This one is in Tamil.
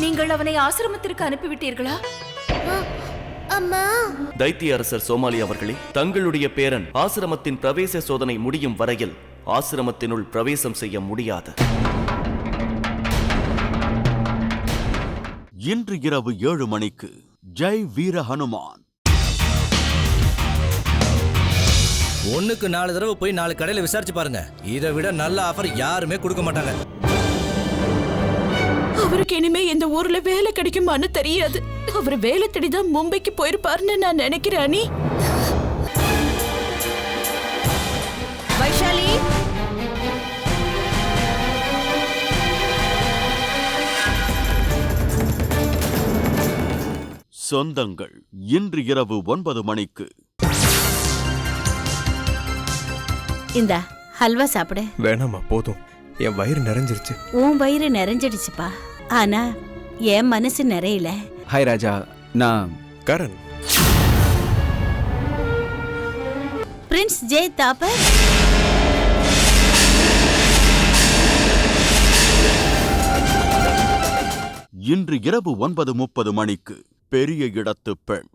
நீங்கள் அவனை ஆசிரமத்திற்கு அனுப்பிவிட்டீர்களா? அம்மா. தைத்திய அரசர் சோமாலி அவர்களே, தங்களுடைய பேரன் ஆசிரமத்தின் பிரவேச சோதனை முடியும் வரையில் ஆசிரமத்தினுள் பிரவேசம் செய்ய முடியாது. இன்று இரவு 7 மணிக்கு ஜெய் வீர ஹனுமான். 1க்கு 4 தடவை போய் 4 கடையில விசாரிச்சு பாருங்க. இதை விட நல்ல ஆஃபர் யாருமே கொடுக்க மாட்டாங்க. அவருக்கு இனிமே இந்த ஊர்ல வேலை கிடைக்குமான்னு தெரியாது. அவர் வேலை தேடிதான் மும்பைக்கு போயிருப்பாருன்னு நான் நினைக்கிறேன். அனி, வைஷாலி, சொந்தங்கள் இன்று இரவு 9 மணிக்கு. இந்த ஹல்வா சாப்பிடு. வேணாமா, போதும். என் வயிறு நிறைஞ்சிருச்சு. உன் வயிறு நிறைஞ்சிடுச்சுப்பா, ஆனா என் மனசு நிறையல. ஹாய் ராஜா, நான் கரண். பிரின்ஸ் ஜெய் தாப்பர். இன்று இரவு 9:30 மணிக்கு பெரிய இடத்து பெண்.